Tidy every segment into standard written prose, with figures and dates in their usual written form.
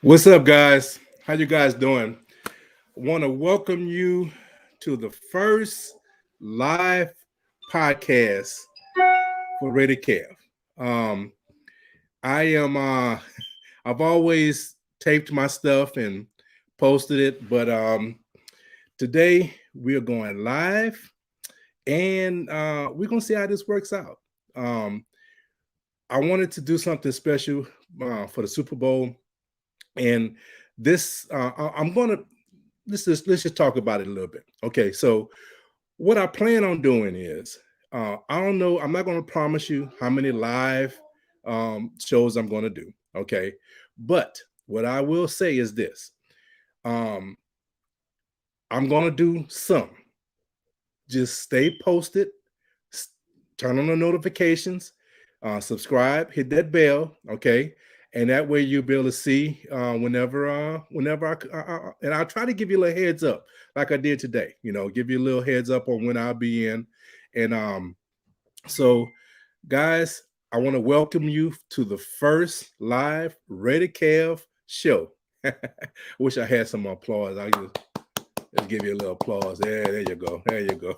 What's up, guys? How you guys doing? Want to welcome you to the first live podcast for RaiderKev. Um, I am. I've always taped my stuff and posted it, but today we are going live, and we're gonna see how this works out. Um, I wanted to do something special for the Super Bowl, and this I'm gonna let's just talk about it a little bit. Okay, so what I plan on doing is I don't know. I'm not going to promise you how many live shows I'm going to do. Okay, but what I will say is this: um, I'm going to do some. Just stay posted, turn on the notifications, subscribe, hit that bell, okay, and that way you'll be able to see whenever and I'll try to give you a little heads up, like I did today. Give you a little heads up on when I'll be in, and so guys, I want to welcome you to the first live RaiderKev show. Wish I had some applause. Let's give you a little applause. There you go. There you go.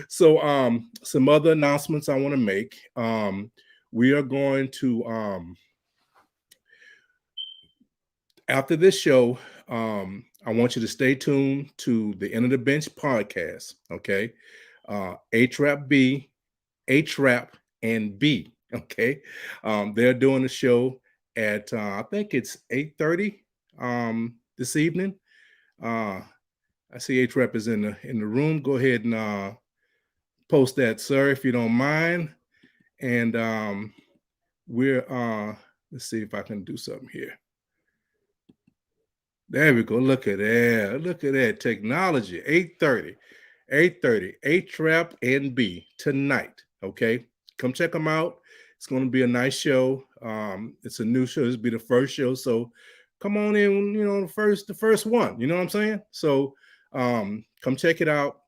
So some other announcements I want to make. We are going to after this show, I want you to stay tuned to the End of the Bench podcast. Okay. A-Trap B, A-Trap and B. Okay. They're doing a show at I think it's 8:30 this evening. I see A-Trap is in the room. Go ahead and post that, sir, if you don't mind. And we're let's see if I can do something here. There we go. Look at that. Look at that technology. 8:30. 8:30. A-Trap and B tonight. Okay. Come check them out. It's going to be a nice show. It's a new show. This will be the first show. So come on in, the first one. You know what I'm saying? So come check it out.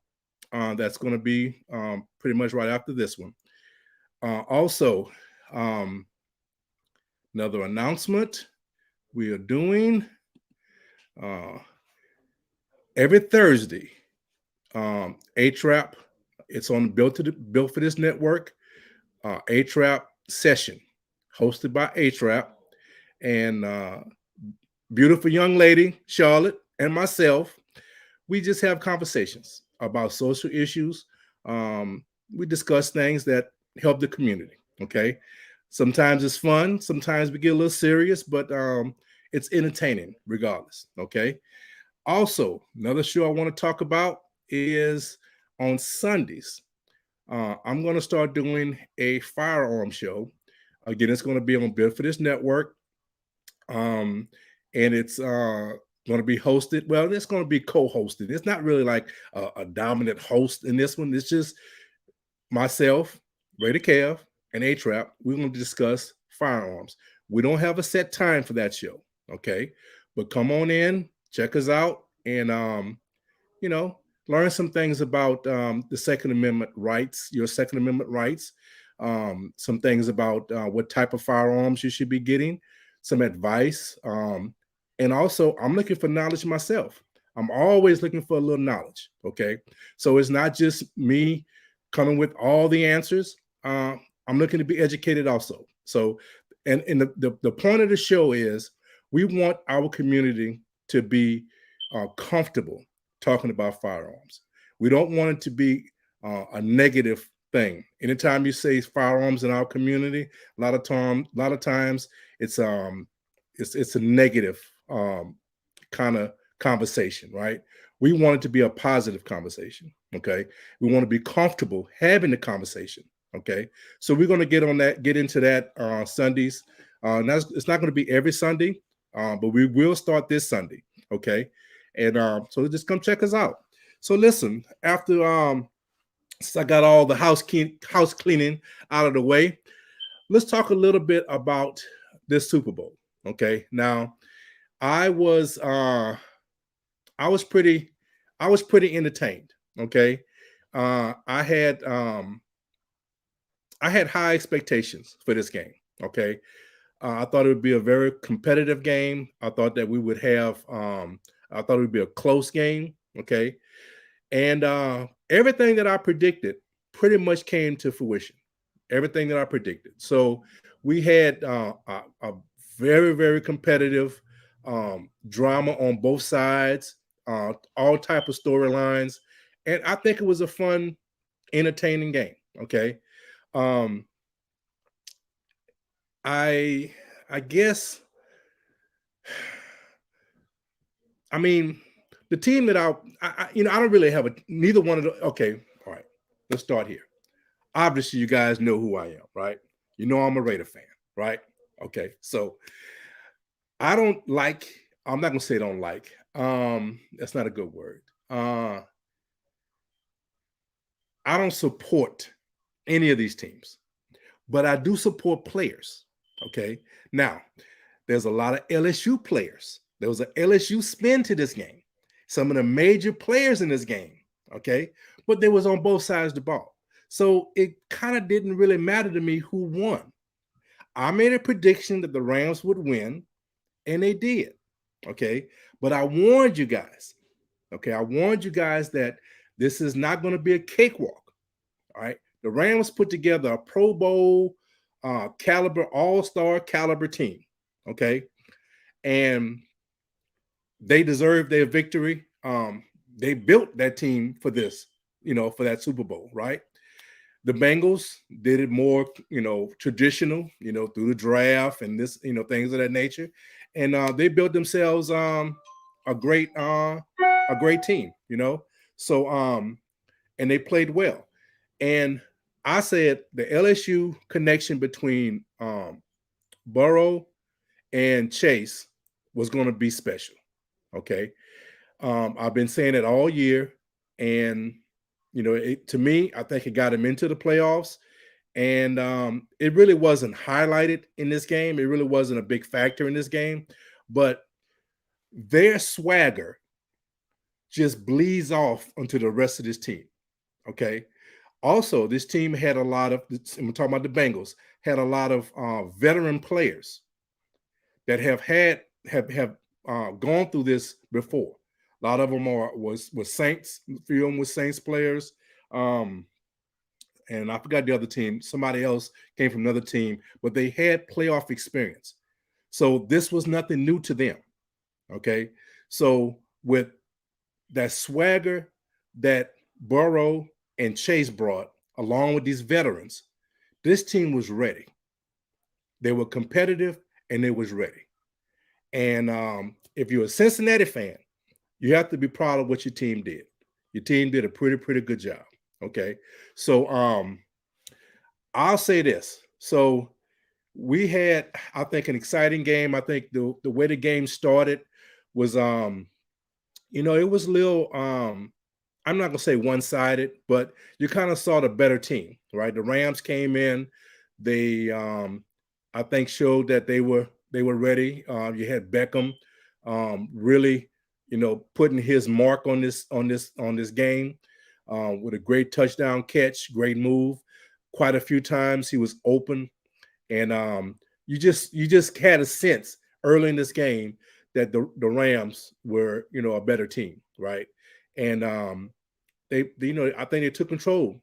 That's going to be pretty much right after this one. Also, another announcement we are doing every Thursday. A-Trap, it's on Built for This network. A-Trap session hosted by A-Trap and beautiful young lady Charlotte and myself. We just have conversations about social issues. We discuss things that help the community. Okay, sometimes it's fun, sometimes we get a little serious, but it's entertaining regardless. Okay. Also, another show I want to talk about is on Sundays. I'm going to start doing a firearm show. Again, it's going to be on Built for This network. And it's going to be hosted. Well, it's going to be co-hosted. It's not really like a dominant host in this one. It's just myself, RaiderKev, and A-Trap. We're going to discuss firearms. We don't have a set time for that show. Okay. But come on in, check us out, and learn some things about the Second Amendment rights, your Second Amendment rights, some things about what type of firearms you should be getting, some advice. And also, I'm looking for knowledge myself. I'm always looking for a little knowledge. Okay. So it's not just me coming with all the answers. I'm looking to be educated also. So, and the point of the show is we want our community to be comfortable talking about firearms. We don't want it to be a negative thing. Anytime you say firearms in our community, a lot of times it's a negative kind of conversation, right? We want it to be a positive conversation. Okay, we want to be comfortable having the conversation. Okay, so we're going to get into that Sundays. It's not going to be every Sunday, but we will start this Sunday. Okay, and so just come check us out. So listen, after since I got all the house cleaning out of the way, let's talk a little bit about this Super Bowl. Okay, now I was pretty entertained. Okay, I had high expectations for this game. Okay, I thought it would be a very competitive game. I thought that we would have. I thought it would be a close game. Okay, and everything that I predicted pretty much came to fruition. Everything that I predicted. So we had a very, very competitive drama on both sides, all type of storylines, and I think it was a fun, entertaining game. Okay, um, I guess, I mean, the team that I don't really have neither one of the. Okay, all right, let's start here. Obviously, you guys know who I am, right? You know I'm a Raider fan, right? Okay, so I don't like. I'm not gonna say don't like. That's not a good word. I don't support any of these teams, but I do support players. Okay, now there's a lot of LSU players. There was an LSU spin to this game. Some of the major players in this game. Okay, but they was on both sides of the ball. So it kind of didn't really matter to me who won. I made a prediction that the Rams would win, and they did. Okay. But I warned you guys. Okay. I warned you guys that this is not going to be a cakewalk. All right. The Rams put together a Pro Bowl caliber, all-star caliber team. Okay. And they deserved their victory. They built that team for this, for that Super Bowl, right? The Bengals did it more, traditional, through the draft and this, things of that nature, and they built themselves a great team, So and they played well, and I said the LSU connection between Burrow and Chase was going to be special. Okay, I've been saying it all year, and to me, I think it got him into the playoffs, and it really wasn't highlighted in this game. It really wasn't a big factor in this game, but their swagger just bleeds off onto the rest of this team. Okay. Also, this team had a lot of. I'm talking about the Bengals. Had a lot of veteran players that have gone through this before. A lot of them was Saints. A few of them was Saints players. And I forgot the other team. Somebody else came from another team, but they had playoff experience. So this was nothing new to them. Okay. So with that swagger that Burrow and Chase brought, along with these veterans, this team was ready. They were competitive and they was ready. And if you're a Cincinnati fan, you have to be proud of what your team did. Your team did a pretty good job. Okay. So I'll say this. So we had, I think, an exciting game. I think the way the game started was it was a little I'm not gonna say one-sided, but you kind of saw the better team, right? The Rams came in, they I think showed that they were ready. You had Beckham really, putting his mark on this game with a great touchdown catch, great move. Quite a few times he was open, and you just had a sense early in this game that the Rams were a better team, right? And they I think they took control,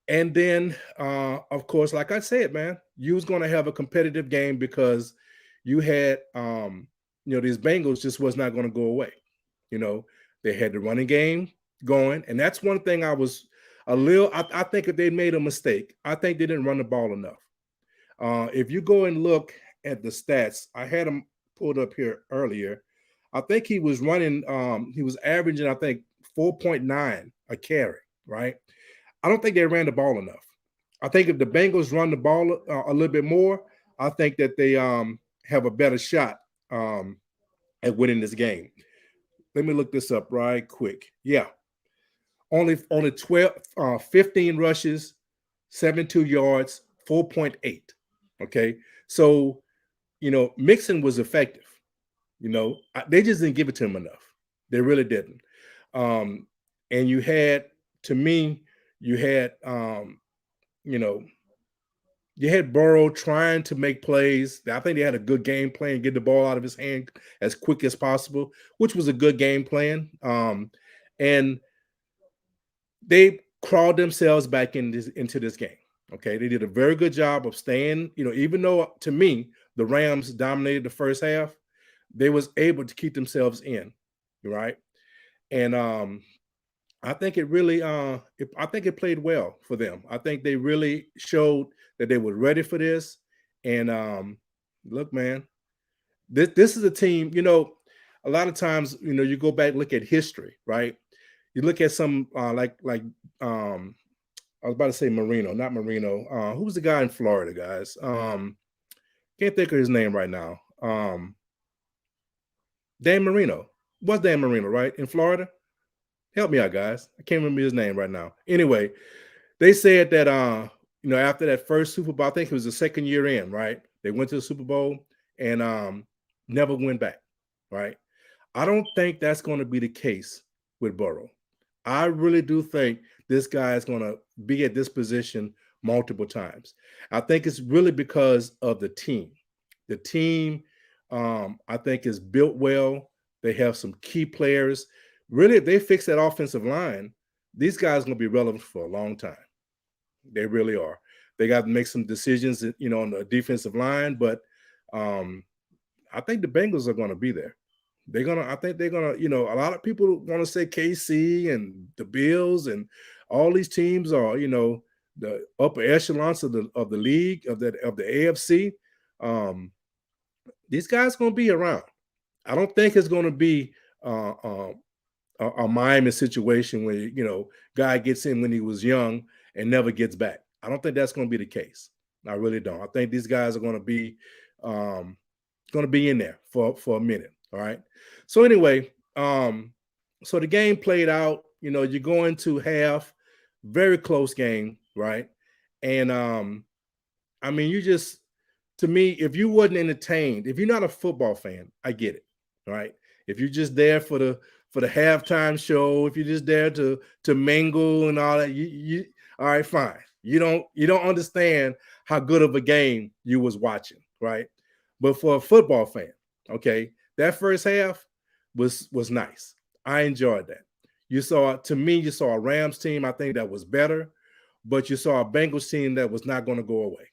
and then of course, like I said, man, you was going to have a competitive game because you had these Bengals just was not going to go away. They had the running game going, and that's one thing I was a little. I think if they made a mistake, I think they didn't run the ball enough. If you go and look at the stats, I had them pulled up here earlier. I think he was running. He was averaging, I think, 4.9 a carry. Right. I don't think they ran the ball enough. I think if the Bengals run the ball a little bit more, I think that they have a better shot at winning this game. Let me look this up right quick. Yeah. Only 15 rushes, 72 yards, 4.8. Okay. So, Mixon was effective. They just didn't give it to him enough. They really didn't. And you had You had Burrow trying to make plays. I think they had a good game plan, get the ball out of his hand as quick as possible, which was a good game plan. And they crawled themselves back into this game. Okay, they did a very good job of staying. Even though to me the Rams dominated the first half, they was able to keep themselves in, right? And I think it really, I think it played well for them. I think they really showed that they were ready for this. And look, man, this is a team. A lot of times, you go back, look at history, right? You look at some like I was about to say Marino, not Marino. Who was the guy in Florida, guys? Can't think of his name right now. Dan Marino. What's Dan Marino, right? In Florida? Help me out, guys. I can't remember his name right now. Anyway, they said that after that first Super Bowl, I think it was the second year in, right? They went to the Super Bowl and never went back, right? I don't think that's going to be the case with Burrow. I really do think this guy is going to be at this position multiple times. I think it's really because of the team. The team, I think, is built well. They have some key players. Really, if they fix that offensive line, these guys are going to be relevant for a long time. They really are. They got to make some decisions, on the defensive line, but I think the Bengals are going to be there. I think they're gonna, a lot of people want to say KC and the Bills and all these teams are, the upper echelons of the league of the AFC. These guys gonna be around. I don't think it's gonna be a Miami situation where guy gets in when he was young and never gets back. I don't think that's gonna be the case. I really don't. I think these guys are gonna be in there for a minute. All right. So anyway, so the game played out. You go into half, very close game, right? And I mean, to me, if you wasn't entertained, if you're not a football fan, I get it, right? If you're just there for the halftime show, if you're just there to mingle and all that, you all right, fine. You don't understand how good of a game you was watching, right? But for a football fan, okay, that first half was nice. I enjoyed that. You saw a Rams team, I think, that was better, but you saw a Bengals team that was not going to go away,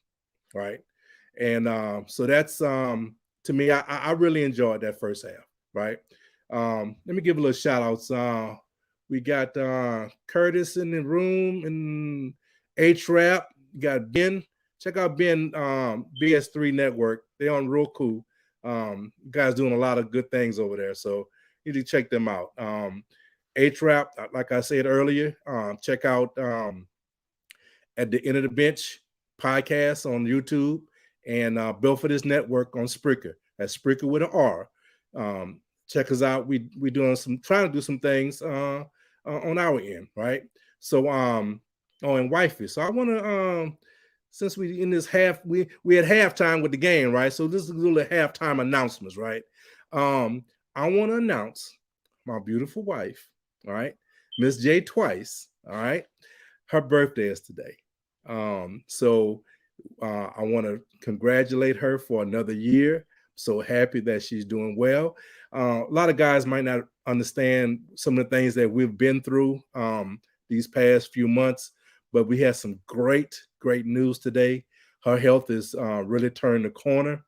right? And so that's to me, I really enjoyed that first half, right? Let me give a little shout outs. We got Curtis in the room and H-Rap. Got Ben. Check out Ben BS3 Network. They're on real cool. Guys doing a lot of good things over there, so you need to check them out. H-Rap, like I said earlier, check out At the End of the Bench podcast on YouTube and Built for This Network on Spreaker. That's Spreaker with an R. Check us out. We trying to do some things on our end, right? So and wifey. So I want to since we in this we had halftime with the game, right? So this is a little halftime announcements, right? I want to announce my beautiful wife, all right, Miss J Twice, all right. Her birthday is today. So I want to congratulate her for another year. So happy that she's doing well. A lot of guys might not understand some of the things that we've been through these past few months, but we had some great news today. Her health is really turning the corner.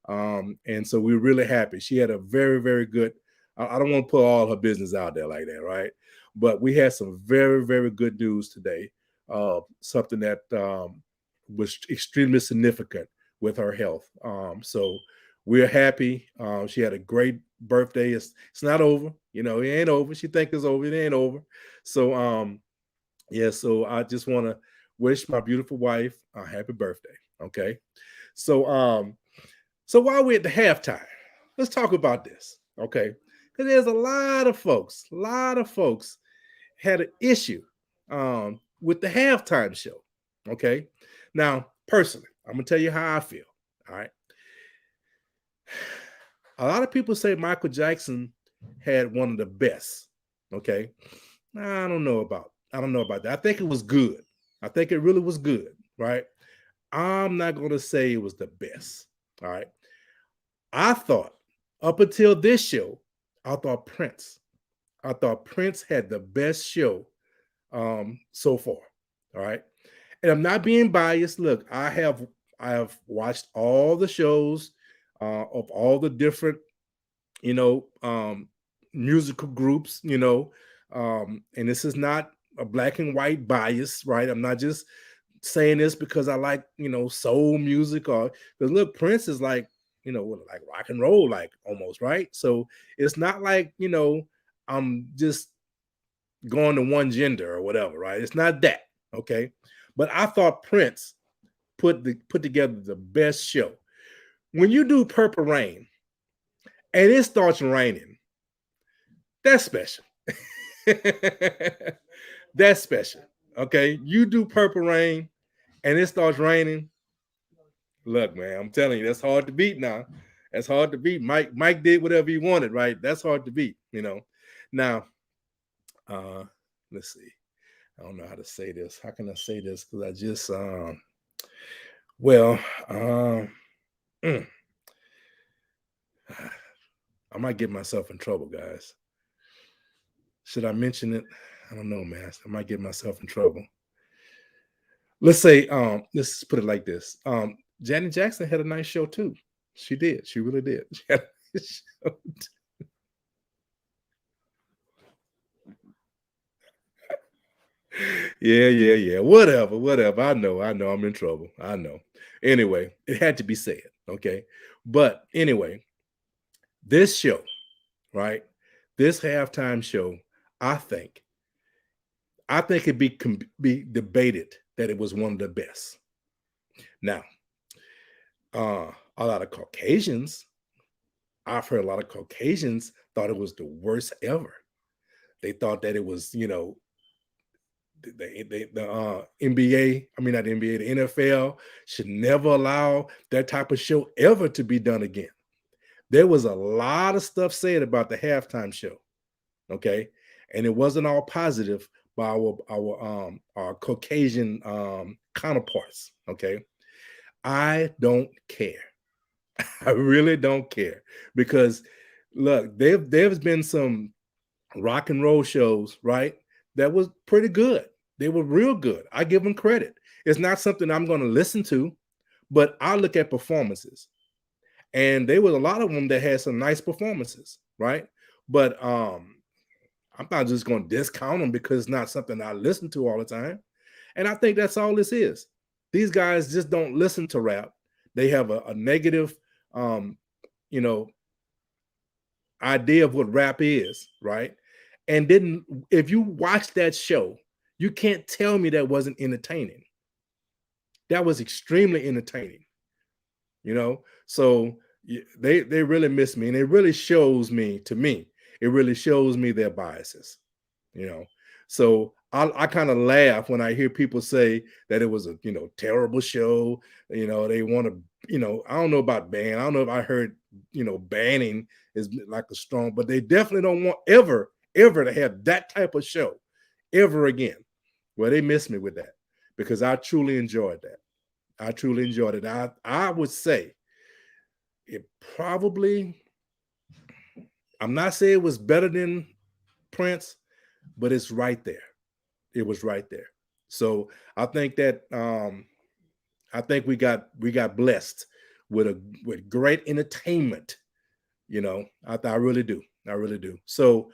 And so we're really happy. She had a very, very good, I don't want to put all her business out there like that, right? But we had some very, very good news today. Something that was extremely significant with her health. So we're happy. She had a great birthday. It's not over. It ain't over. She think it's over. It ain't over. So yeah, so I just want to wish my beautiful wife a happy birthday. Okay. So so while we're at the halftime, let's talk about this. Okay. Because there's a lot of folks had an issue with the halftime show. Okay. Now, personally, I'm gonna tell you how I feel. All right. A lot of people say Michael Jackson had one of the best. Okay. I don't know about that. I think it was good. I think it really was good, right? I'm not going to say it was the best. All right. I thought up until this show, I thought Prince had the best show so far. All right. And I'm not being biased. Look, I have watched all the shows of all the different, you know, musical groups, and this is not a black and white bias, right? I'm not just saying this because I like, soul music or because look, Prince is like, like rock and roll, like almost, right? So it's not like, I'm just going to one gender or whatever, right? It's not that, okay? But I thought Prince put together the best show. When you do Purple Rain and it starts raining, that's special. That's special. Okay. You do Purple Rain and it starts raining. Look, man, I'm telling you, that's hard to beat now. That's hard to beat. Mike did whatever he wanted, right? That's hard to beat, Now, let's see. I don't know how to say this. How can I say this? Because I just I might get myself in trouble, guys. Should I mention it? I don't know, man. I might get myself in trouble. Let's say, let's put it like this. Janet Jackson had a nice show too. She did. She really did. She had a nice show too. Yeah. Whatever. I know. I'm in trouble. I know. Anyway, it had to be said. Okay. But anyway, this show, right? This halftime show, I think it be debated that it was one of the best. Now, a lot of Caucasians, I've heard a lot of Caucasians thought it was the worst ever. They thought that it was, the NBA, I mean not the NBA, the NFL should never allow that type of show ever to be done again. There was a lot of stuff said about the halftime show, okay, and it wasn't all positive by our Caucasian counterparts, okay. I don't care. I really don't care because look, there's been some rock and roll shows, right? That was pretty good. They were real good. I give them credit. It's not something I'm going to listen to, but I look at performances. And there was a lot of them that had some nice performances, right? But I'm not just going to discount them because it's not something I listen to all the time. And I think that's all this is. These guys just don't listen to rap. They have a negative, idea of what rap is, right? And then if you watch that show, you can't tell me that wasn't entertaining. That was extremely entertaining, So they really miss me, and it really shows me. To me, it really shows me their biases, So I kind of laugh when I hear people say that it was a terrible show. They want to I don't know about ban. I don't know if I heard banning is like a strong, but they definitely don't want ever to have that type of show ever again. Well, they miss me with that because I truly enjoyed that. I truly enjoyed it. I would say it probably, I'm not saying it was better than Prince, but it's right there. It was right there. So I think that we got blessed with great entertainment. I really do. I really do. So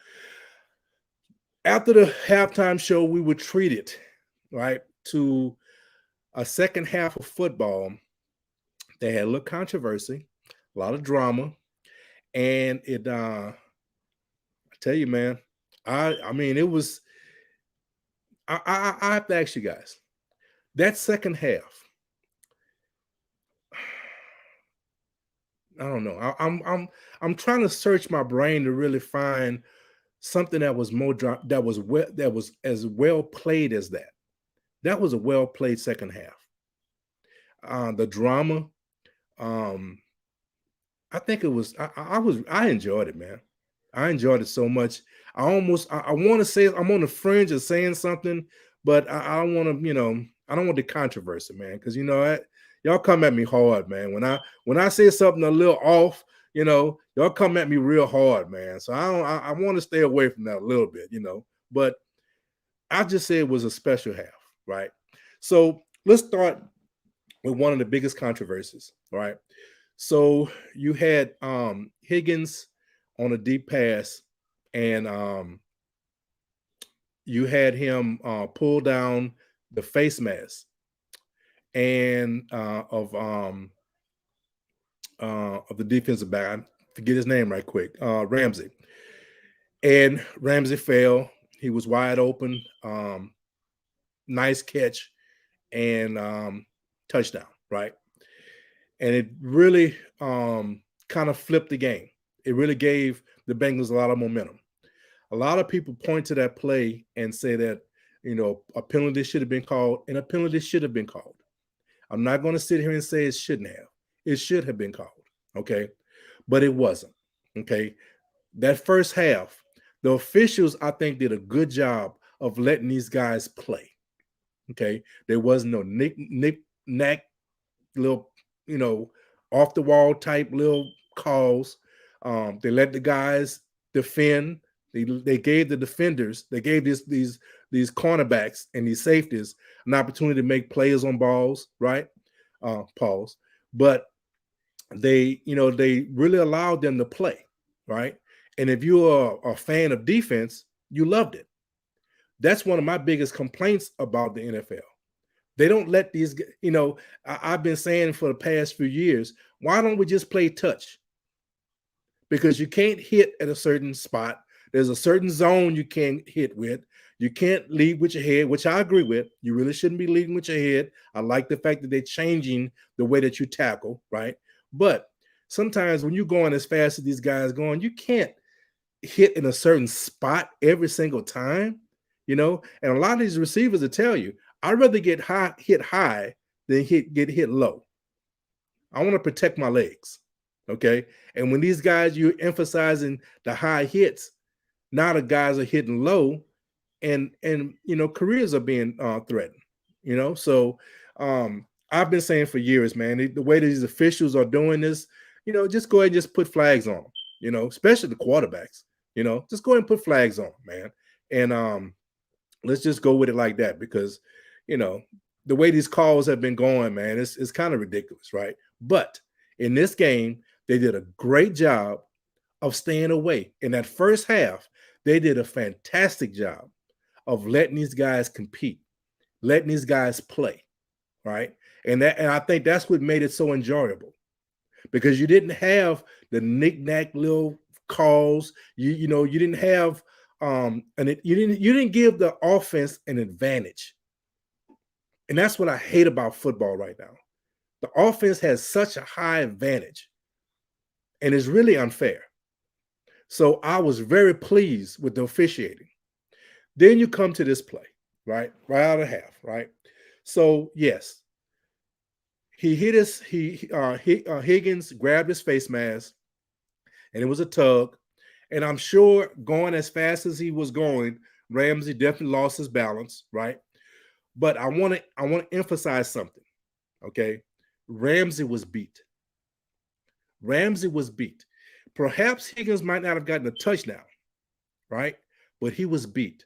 after the halftime show, we were treated right to a second half of football. They had a little controversy, a lot of drama, and it. I tell you, man, I mean, it was. I have to ask you guys, that second half. I don't know. I'm trying to search my brain to really find something that was that was as well played as that. That was a well played second half. The drama, I think it was. I enjoyed it, man. I enjoyed it so much. I want to say I'm on the fringe of saying something, but I don't want to. I don't want the controversy, man, because y'all come at me hard, man. When I say something a little off, y'all come at me real hard, man. So I want to stay away from that a little bit, But I just say it was a special half, right? So let's start with one of the biggest controversies, right? So you had Higgins on a deep pass, and you had him pull down the face mask and of the defensive back. I forget his name right quick. Ramsey. And Ramsey fell. He was wide open. Nice catch and touchdown, right? And it really kind of flipped the game. It really gave the Bengals a lot of momentum. A lot of people point to that play and say that, a penalty should have been called, and a penalty should have been called. I'm not going to sit here and say it shouldn't have. It should have been called, okay? But it wasn't, okay? That first half, the officials, I think, did a good job of letting these guys play, okay? There was no knick-knack, little, off-the-wall type little calls. They let the guys defend. They gave the defenders, they gave these cornerbacks and these safeties an opportunity to make plays on balls, right? Pause. But they really allowed them to play, right? And if you're a fan of defense, you loved it. That's one of my biggest complaints about the NFL. They don't let these, I've been saying for the past few years, why don't we just play touch? Because you can't hit at a certain spot. There's a certain zone you can't hit with. You can't lead with your head, which I agree with. You really shouldn't be leading with your head. I like the fact that they're changing the way that you tackle, right? But sometimes when you're going as fast as these guys going, you can't hit in a certain spot every single time, And a lot of these receivers will tell you, I'd rather get hit high than get hit low. I want to protect my legs, okay? And when these guys, you're emphasizing the high hits, now the guys are hitting low, and careers are being threatened. So I've been saying for years, man, the way these officials are doing this, just go ahead and just put flags on them. Especially the quarterbacks. Just go ahead and put flags on them, man, and let's just go with it like that, because the way these calls have been going, man, it's kind of ridiculous, right? But in this game, they did a great job of staying away. In that first half, they did a fantastic job of letting these guys compete, letting these guys play, right? And I think that's what made it so enjoyable, because you didn't have the knick-knack little calls. You didn't have you didn't give the offense an advantage. And that's what I hate about football right now. The offense has such a high advantage, and it's really unfair. So I was very pleased with the officiating. Then you come to this play, right? Right out of half, right? So yes, he hit Higgins grabbed his face mask, and it was a tug. And I'm sure going as fast as he was going, Ramsey definitely lost his balance, right? But I want to emphasize something, okay? Ramsey was beat. Ramsey was beat. Perhaps Higgins might not have gotten a touchdown, right? But he was beat.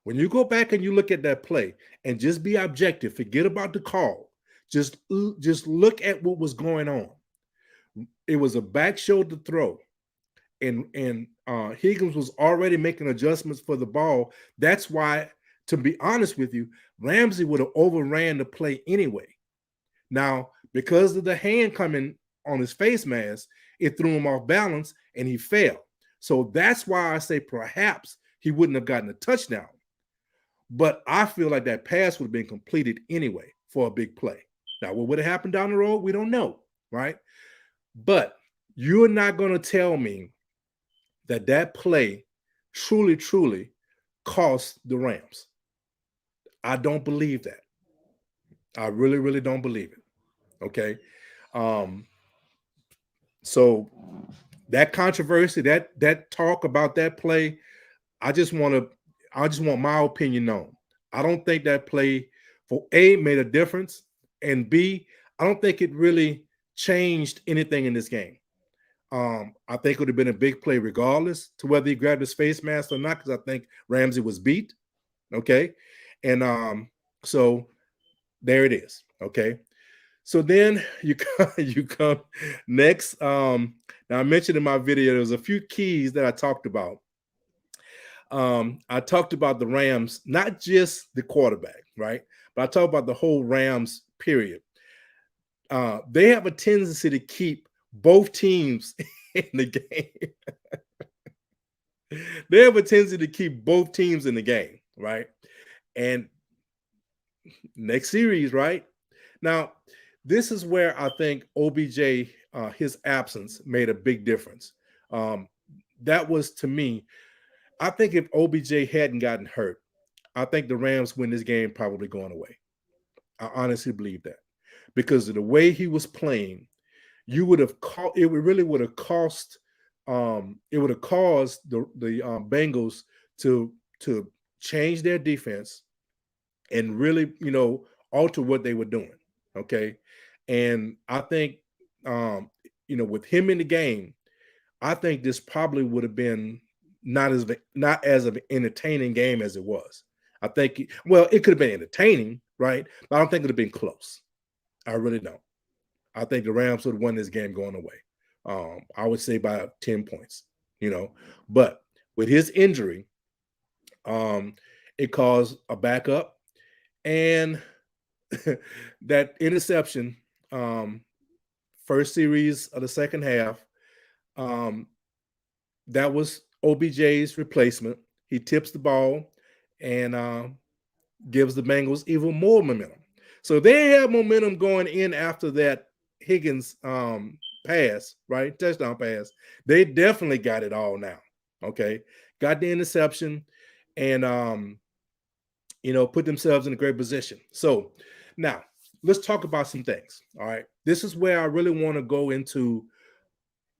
When you go back and you look at that play and just be objective, forget about the call. Just look at what was going on. It was a back shoulder throw, and Higgins was already making adjustments for the ball. That's why, to be honest with you, Ramsey would have overran the play anyway. Now, because of the hand coming on his face mask, it threw him off balance and he fell. So that's why I say perhaps he wouldn't have gotten a touchdown. But I feel like that pass would have been completed anyway for a big play. Now, what would have happened down the road? We don't know, right? But you're not going to tell me that play truly cost the Rams. I don't believe that. I really don't believe it. Okay. So that controversy, that talk about that play, I just want my opinion known. I don't think that play, for A, made a difference, and B, I don't think it really changed anything in this game. I think it would have been a big play regardless to whether he grabbed his face mask or not, because I think Ramsey was beat. Okay. And so there it is. Okay. So then you come next. Now I mentioned in my video, there was a few keys that I talked about. I talked about the Rams, not just the quarterback, right? But I talked about the whole Rams period. They have a tendency to keep both teams in the game. They have a tendency to keep both teams in the game, right? And next series, right? Now, this is where I think OBJ, his absence made a big difference. That was, to me, I think if OBJ hadn't gotten hurt, I think the Rams win this game probably going away. I honestly believe that, because of the way he was playing, you would have it really would have cost. It would have caused the Bengals to change their defense and really, alter what they were doing. Okay, and I think, with him in the game, I think this probably would have been not as an entertaining game as it was. I think, it could have been entertaining, right? But I don't think it would have been close. I really don't. I think the Rams would have won this game going away. I would say by 10 points, But with his injury, it caused a backup, and that interception, first series of the second half, that was OBJ's replacement. He tips the ball and gives the Bengals even more momentum. So they have momentum going in after that Higgins pass, right? Touchdown pass. They definitely got it all now. Okay. Got the interception and put themselves in a great position. So now let's talk about some things. All right. This is where I really want to go into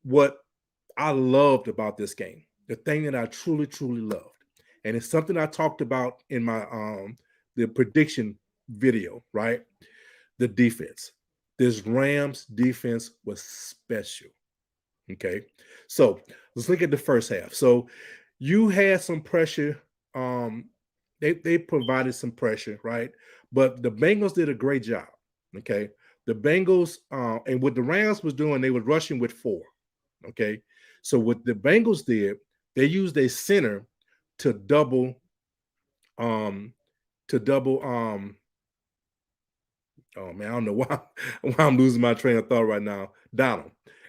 what I loved about this game. The thing that I truly, truly loved. And it's something I talked about in my the prediction video, right? The defense. This Rams defense was special. Okay. So let's look at the first half. So you had some pressure. They provided some pressure, right? But the Bengals did a great job. Okay. The Bengals, and what the Rams was doing, they were rushing with 4. Okay. So what the Bengals did, they used a center to double oh man, I don't know why I'm losing my train of thought right now.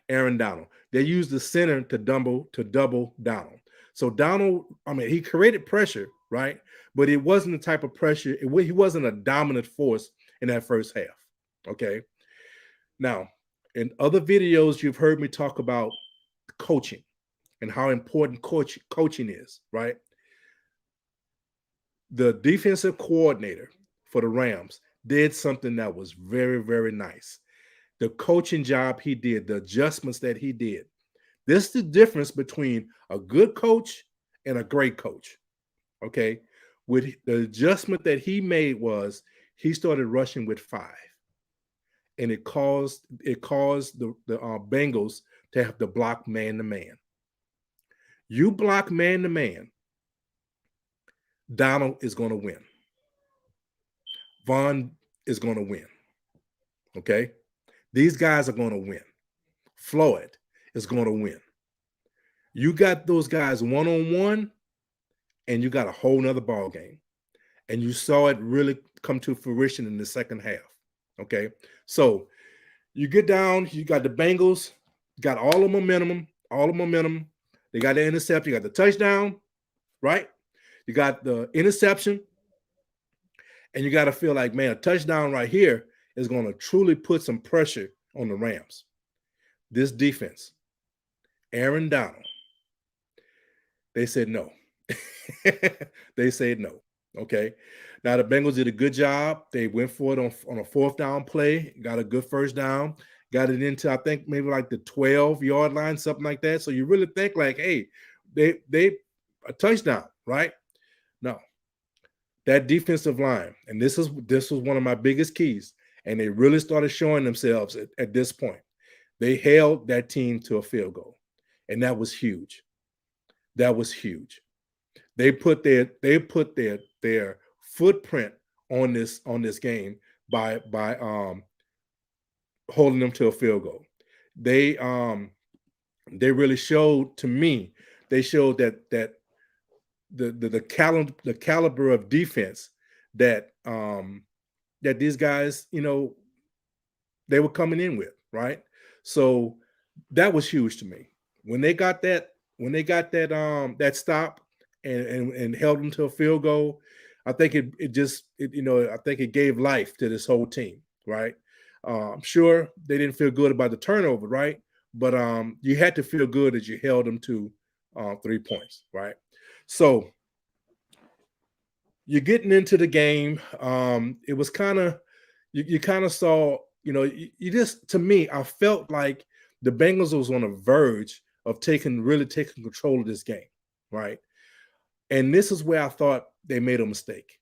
Aaron Donald. They used the center to double Donald. So Donald, he created pressure, right? But it wasn't the type of pressure. He wasn't a dominant force in that first half. Okay. Now, in other videos, you've heard me talk about coaching and how important coaching is, right? The defensive coordinator for the Rams did something that was very, very nice. The coaching job he did, the adjustments that he did. This is the difference between a good coach and a great coach. Okay. With the adjustment that he made was he started rushing with 5. And it caused the Bengals to have to block man to man. You block man to man, Donald is going to win. Vaughn is going to win. Okay? These guys are going to win. Floyd is going to win. You got those guys one-on-one, and you got a whole nother ball game. And you saw it really come to fruition in the second half. Okay? So you get down, you got the Bengals, got all the momentum. They got the interception, you got the touchdown, right? You got the interception, and you got to feel like, man, a touchdown right here is going to truly put some pressure on the Rams. This defense, Aaron Donald, they said no. They said no. Okay. Now the Bengals did a good job. They went for it on a 4th down play, got a good first down, got it into, I think, maybe like the 12-yard line, something like that. So you really think like, hey, they a touchdown, right? No. That defensive line, and this was one of my biggest keys. and they really started showing themselves at this point. They held that team to a field goal, and that was huge. That was huge. They put their footprint on this game by holding them to a field goal. They really showed to me. They showed that the caliber of defense that that these guys, they were coming in with, right? So that was huge to me. When they got that that stop and held them to a field goal, I think I think it gave life to this whole team, right? I'm sure they didn't feel good about the turnover, right? But you had to feel good that you held them to 3 points, right? So you're getting into the game. It was kind of you kind of saw, you just, to me, I felt like the Bengals was on the verge of really taking control of this game, right? And this is where I thought they made a mistake.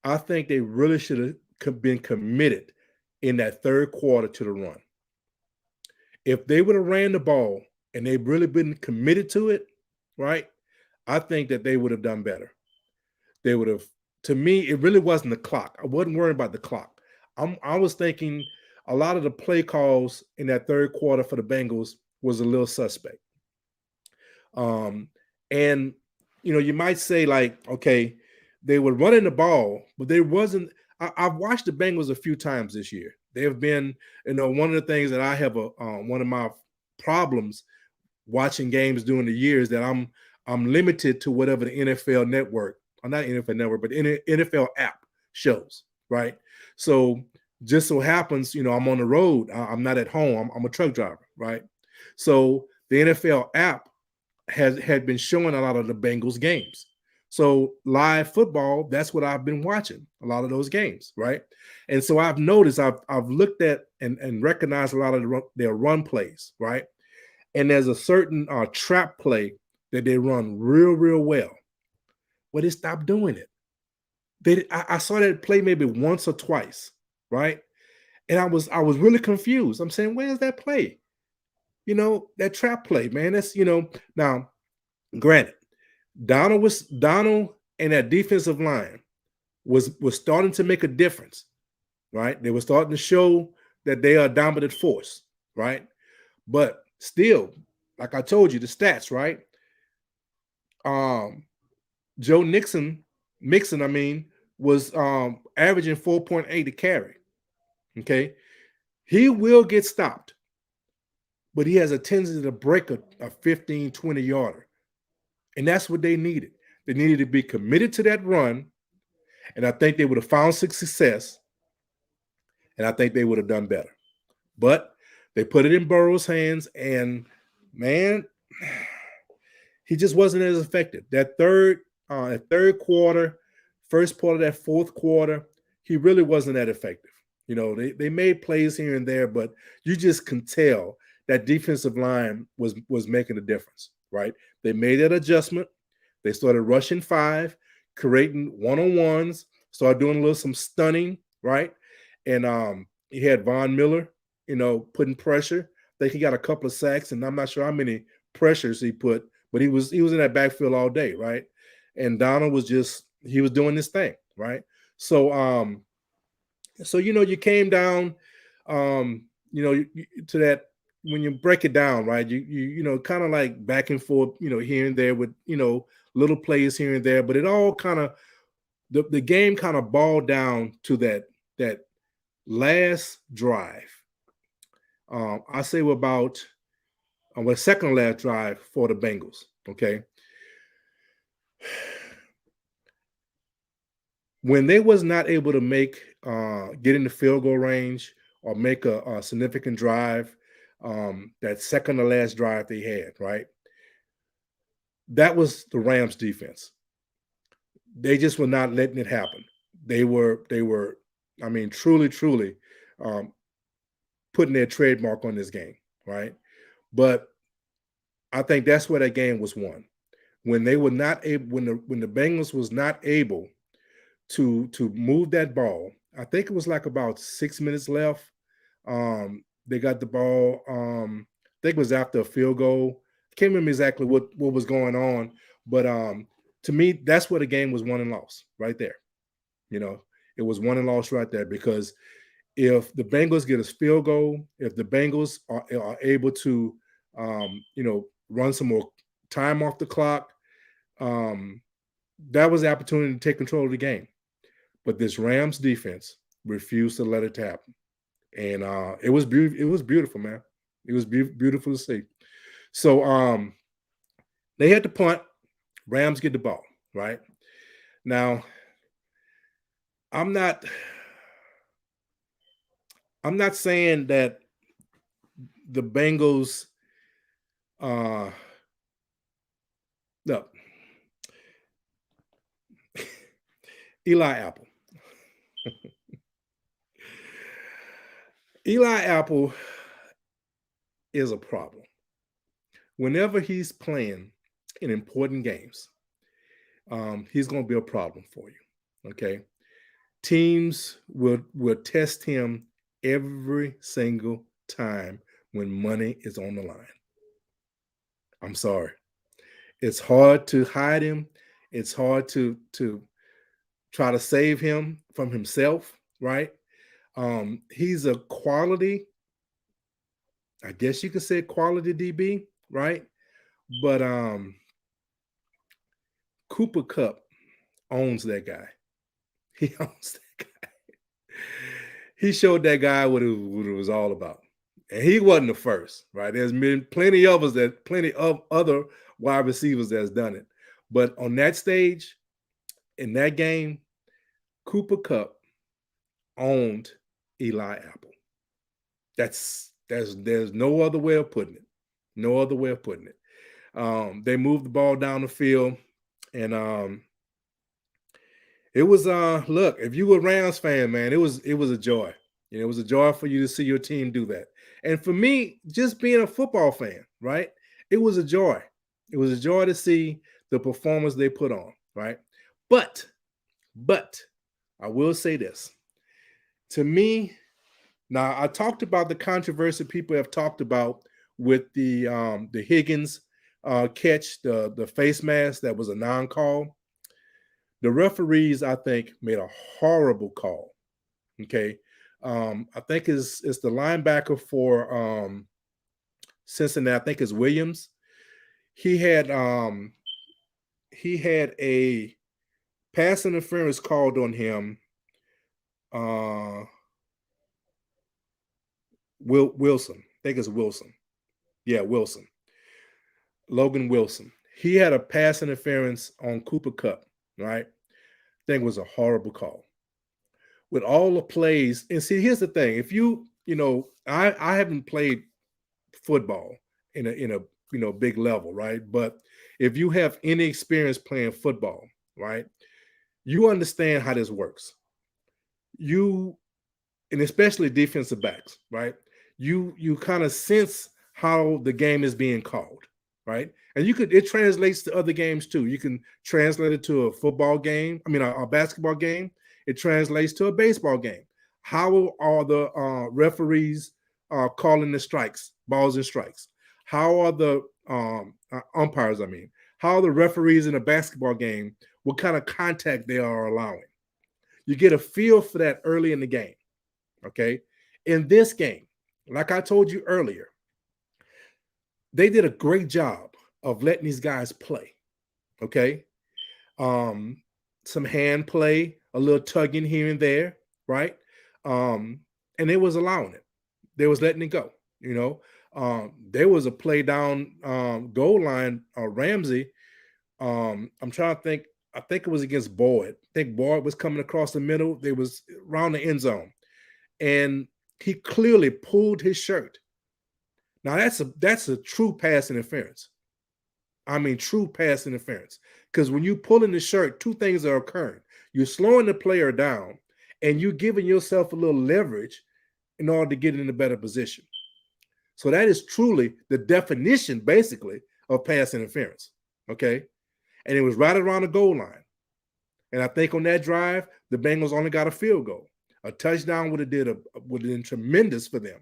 I think they really should have been committed in that third quarter to the run. If they would have ran the ball and they really been committed to it, right, I think that they would have done better. They would have, to me, it really wasn't the clock. I wasn't worried about the clock. I was thinking a lot of the play calls in that third quarter for the Bengals was a little suspect. And you might say, like, okay, they were running the ball, but there wasn't. I've watched the Bengals a few times this year. They have been, one of the things that I have one of my problems watching games during the years that I'm limited to whatever the NFL network, or not NFL network, but NFL app shows, right? So just so happens, I'm on the road. I'm not at home. I'm a truck driver, right? So the NFL app had been showing a lot of the Bengals games. So live football, that's what I've been watching, a lot of those games, right? And so I've noticed, I've looked at and recognized a lot of their run plays, right? And there's a certain trap play that they run real well. Well, they stopped doing it. I saw that play maybe once or twice, right? And I was really confused. I'm saying, where's that play? That trap play, man. That's now, granted, Donald and that defensive line was starting to make a difference, right? They were starting to show that they are a dominant force, right? But still, like I told you, the stats, right? Joe Mixon, was averaging 4.8 a carry. Okay. He will get stopped, but he has a tendency to break a 15, 20 yarder. And that's what they needed. They needed to be committed to that run. And I think they would have found success. And I think they would have done better. But they put it in Burrow's hands, and man, he just wasn't as effective. That third quarter, first part of that fourth quarter, he really wasn't that effective. They made plays here and there, but you just can tell that defensive line was making a difference, right? They made that adjustment. They started rushing 5, creating one-on-ones, started doing some stunning, right? And he had Von Miller, putting pressure. I think he got a couple of sacks, and I'm not sure how many pressures he put, but he was in that backfield all day, right? And Donald was doing this thing, right? So you came down, to that. When you break it down, right, you kind of like back and forth, here and there with, little plays here and there, but it all kind of, the game kind of boiled down to that last drive. I say we're about second last drive for the Bengals. Okay. When they was not able to get in the field goal range or make a significant drive, that second to last drive they had, right? That was the Rams defense. They just were not letting it happen. They were, truly, putting their trademark on this game, right? But I think that's where that game was won. When they were not able, when the Bengals was not able to move that ball. I think it was like about 6 minutes left. They got the ball. I think it was after a field goal. Can't remember exactly what was going on, but to me, that's where the game was won and lost right there. You know, it was won and lost right there because if the Bengals get a field goal, if the Bengals are able to, run some more time off the clock, that was the opportunity to take control of the game. But this Rams defense refused to let it happen, and it was beautiful. It was beautiful, man. It was beautiful to see. So they had to punt. Rams get the ball right now. I'm not saying that the Bengals. No. Eli Apple. Eli Apple is a problem. Whenever he's playing in important games, he's going to be a problem for you. Okay. Teams will test him every single time when money is on the line. I'm sorry. It's hard to hide him. It's hard to try to save him from himself, right? He's a quality, I guess you could say quality DB, right? But Cooper Kupp owns that guy. He owns that guy. He showed that guy what it was all about. And he wasn't the first, right? There's been plenty of other wide receivers that's done it. But on that stage, in that game, Cooper Kupp owned Eli Apple. There's no other way of putting it. No other way of putting it. They moved the ball down the field, and it was look, if you were a Rams fan, man, it was a joy. You know, it was a joy for you to see your team do that. And for me, just being a football fan, right? It was a joy. It was a joy to see the performance they put on, right? But I will say this. To me, now I talked about the controversy people have talked about with the Higgins catch, the face mask that was a non-call. The referees, I think, made a horrible call. Okay. I think it's the linebacker for Cincinnati. I think it's Williams. He had a pass interference called on him. Wilson. I think it's Wilson. Yeah, Wilson. Logan Wilson. He had a pass interference on Cooper Kupp, right? I think it was a horrible call. With all the plays, and see, here's the thing: if I haven't played football in a big level, right? But if you have any experience playing football, right, you understand how this works. And especially defensive backs, right? You kind of sense how the game is being called, right? And it translates to other games too. You can translate it to a football game. I mean, a basketball game. It translates to a baseball game. How are the referees calling the strikes, balls and strikes? How are the umpires? I mean, how are the referees in a basketball game? What kind of contact they are allowing? You get a feel for that early in the game. Okay. In this game, like I told you earlier, they did a great job of letting these guys play. Okay. Some hand play, a little tugging here and there, right? And they was allowing it. They was letting it go. There was a play down goal line, Ramsey. I'm trying to think. I think it was against Boyd. I think Boyd was coming across the middle. They was around the end zone. And he clearly pulled his shirt. Now that's a true pass interference. I mean, true pass interference. Because when you pull in the shirt, two things are occurring. You're slowing the player down, and you're giving yourself a little leverage in order to get in a better position. So that is truly the definition, basically, of pass interference. Okay? And it was right around the goal line. And I think on that drive, the Bengals only got a field goal. A touchdown would have been tremendous for them,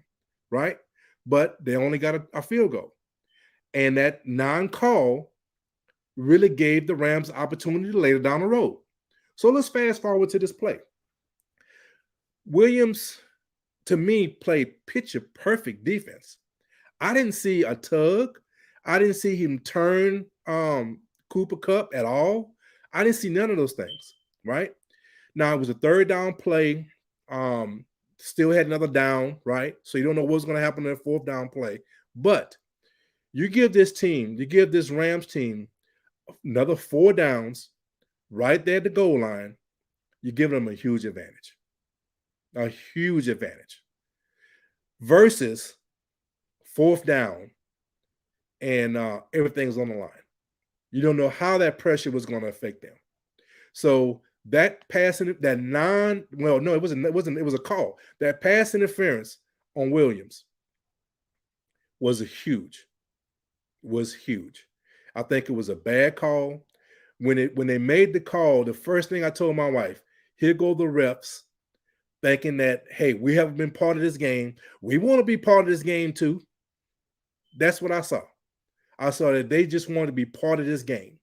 right? But they only got a field goal. And that non-call really gave the Rams opportunity later down the road. So let's fast forward to this play. Williams, to me, played picture perfect defense. I didn't see a tug. I didn't see him turn Cooper Kupp at all. I didn't see none of those things, right? Now, it was a third down play. Still had another down, right? So you don't know what's going to happen in the fourth down play. But you give this Rams team another 4 downs right there at the goal line, you give them a huge advantage. A huge advantage. Versus fourth down and everything's on the line. You don't know how that pressure was going to affect them. So that passing, it was a call. That pass interference on Williams was huge. I think it was a bad call. When they made the call, the first thing I told my wife, here go the refs, thinking that, hey, we haven't been part of this game. We want to be part of this game too. That's what I saw. I saw that they just want to be part of this game.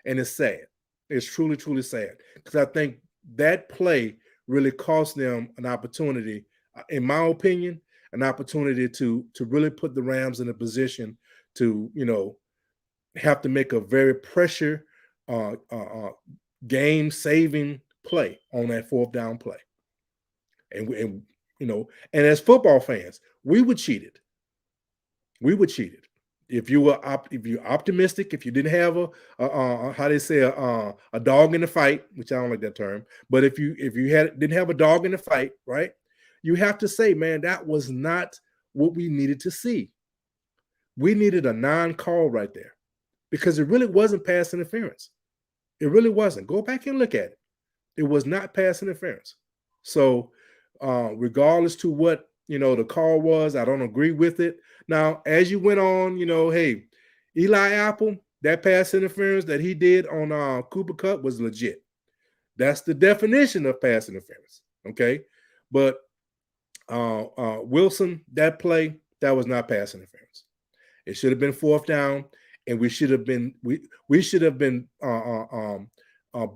And it's sad. It's truly, truly sad. Because I think that play really cost them an opportunity, in my opinion, an opportunity to really put the Rams in a position to, have to make a very pressure game-saving play on that fourth down play. And as football fans, we were cheated. If you're optimistic, if you didn't have a dog in the fight, which I don't like that term, but if you didn't have a dog in the fight, right? You have to say, man, that was not what we needed to see. We needed a non-call right there because it really wasn't pass interference. It really wasn't. Go back and look at it. It was not pass interference. So regardless to what, the call was, I don't agree with it. Now, as you went on, hey, Eli Apple, that pass interference that he did on Cooper Kupp was legit. That's the definition of pass interference, okay? But Wilson, that play, that was not pass interference. It should have been fourth down, and we should have been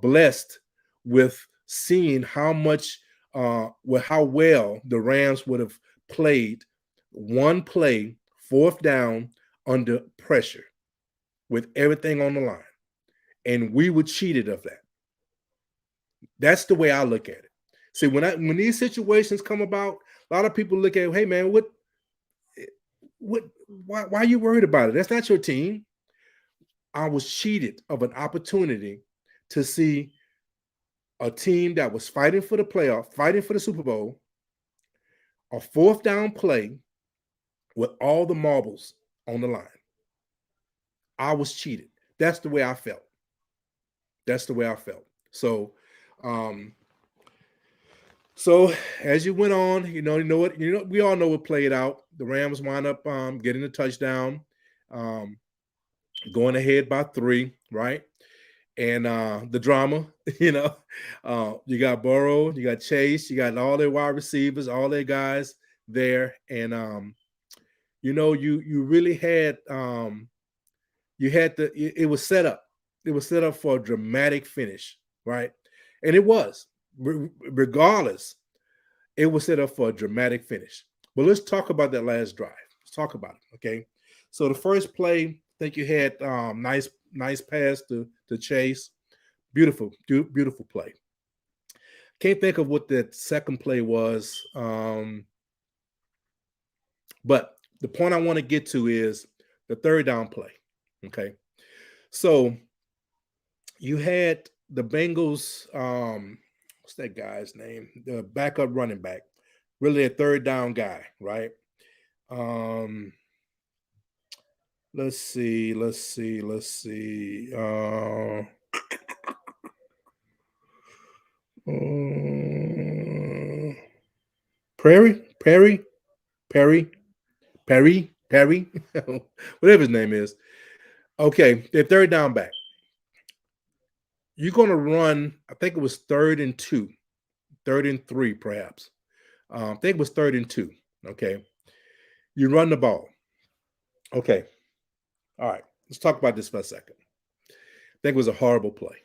blessed with seeing how well the Rams would have played one play, fourth down, under pressure with everything on the line. And we were cheated of that. That's the way I look at it. See, when these situations come about, a lot of people look at, hey man, why are you worried about it? That's not your team. I was cheated of an opportunity to see a team that was fighting for the playoff, fighting for the Super Bowl, a fourth down play with all the marbles on the line. I was cheated. That's the way I felt. So, as you went on, we all know what played out. The Rams wound up getting a touchdown, going ahead by 3, right? And the drama, you got Burrow, you got Chase, you got all their wide receivers, all their guys there, and you really had it was set up. It was set up for a dramatic finish, right? And it was. Regardless, it was set up for a dramatic finish. But let's talk about that last drive. Let's talk about it, okay? So the first play, I think you had nice pass to Chase. Beautiful play. Can't think of what that second play was. But the point I want to get to is the third down play. Okay. So you had the Bengals, what's that guy's name? The backup running back, really a third down guy, right? Let's see. Perry, whatever his name is. Okay, they're third down back. You're going to run, I think it was 3rd and 2. third and 3, perhaps. I think it was 3rd and 2. Okay. You run the ball. Okay. All right. Let's talk about this for a second. I think it was a horrible play.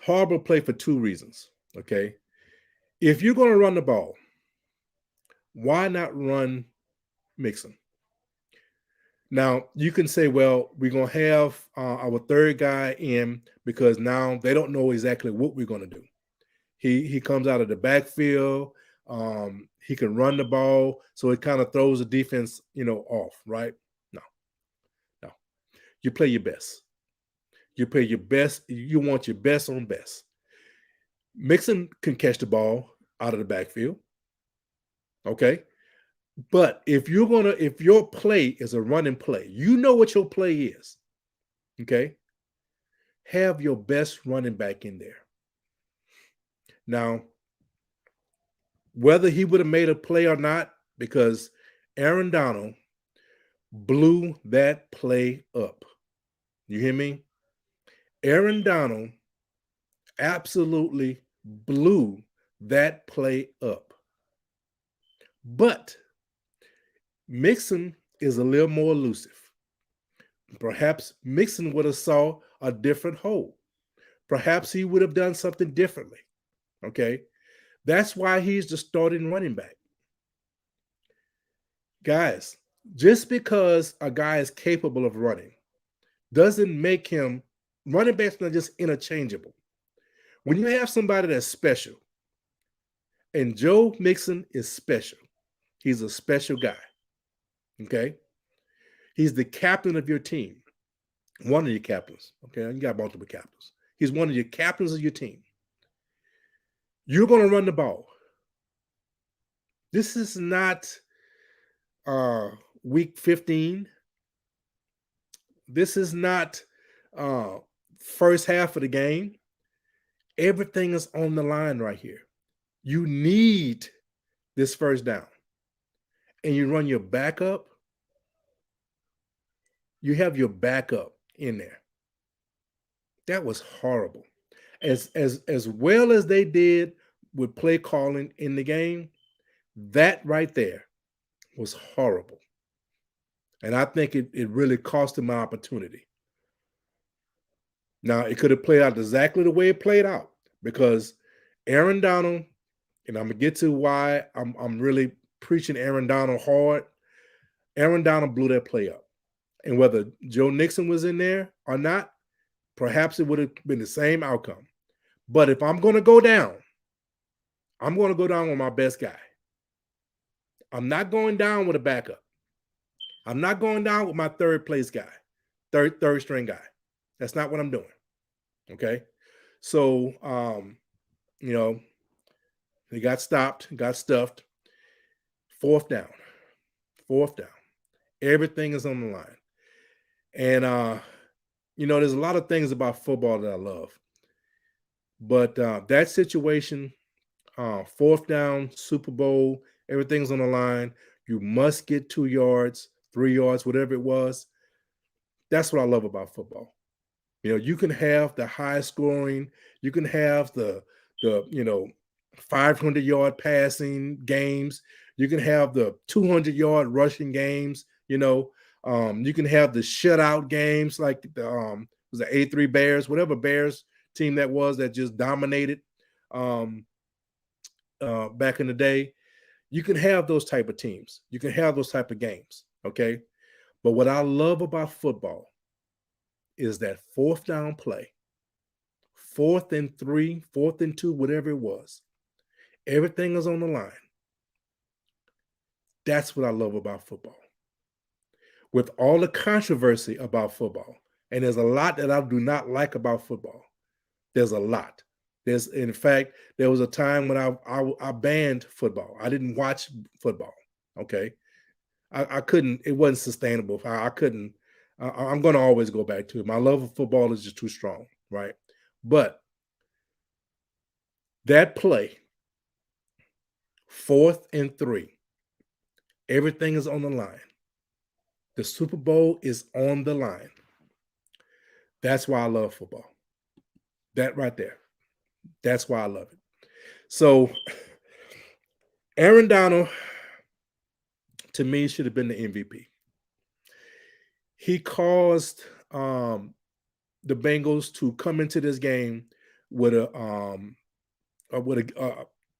Horrible play for 2 reasons. Okay. If you're going to run the ball, why not run Mixon? Now, you can say, well, we're going to have our third guy in because now they don't know exactly what we're going to do. He comes out of the backfield. He can run the ball, so it kind of throws the defense, off, right? No. You play your best. You play your best. You want your best on best. Mixon can catch the ball out of the backfield. Okay. But if your play is a running play, you know what your play is. Okay. Have your best running back in there. Now, whether he would have made a play or not, because Aaron Donald blew that play up. You hear me? Aaron Donald absolutely blew that play up. But Mixon is a little more elusive. Perhaps Mixon would have saw a different hole. Perhaps he would have done something differently. Okay? That's why he's the starting running back. Guys, just because a guy is capable of running doesn't make him running backs not just interchangeable. When you have somebody that's special, and Joe Mixon is special, he's a special guy. Okay? He's the captain of your team. One of your captains. Okay? You got multiple captains. He's one of your captains of your team. You're going to run the ball. This is not week 15. This is not first half of the game. Everything is on the line right here. You need this first down. And you run your backup. You have your backup in there. That was horrible. As well as they did with play calling in the game, that right there was horrible. And I think it really cost him my opportunity. Now, it could have played out exactly the way it played out because Aaron Donald, and I'm going to get to why I'm really preaching Aaron Donald hard. Aaron Donald blew that play up. And whether Joe Mixon was in there or not, perhaps it would have been the same outcome. But if I'm going to go down, I'm going to go down with my best guy. I'm not going down with a backup. I'm not going down with my third place guy, third string guy. That's not what I'm doing. Okay. So, they got stopped, got stuffed. Fourth down. Everything is on the line. And, there's a lot of things about football that I love. But that situation, fourth down, Super Bowl, everything's on the line. You must get 2 yards, 3 yards, whatever it was. That's what I love about football. You can have the high scoring, you can have the 500-yard passing games, you can have the 200-yard rushing games, you can have the shutout games like was the 83 Bears, whatever Bears team that was that just dominated back in the day. You can have those type of teams. You can have those type of games, okay? But what I love about football is that fourth down play, 4th and 3, 4th and 2, whatever it was. Everything is on the line. That's what I love about football. With all the controversy about football, and there's a lot that I do not like about football. There's a lot. In fact, there was a time when I banned football. I didn't watch football. Okay. I couldn't, it wasn't sustainable. I couldn't, I'm going to always go back to it. My love of football is just too strong, right? But that play, 4th and 3, everything is on the line. The Super Bowl is on the line. That's why I love football. That right there. That's why I love it. So Aaron Donald, to me, should have been the MVP. He caused the Bengals to come into this game with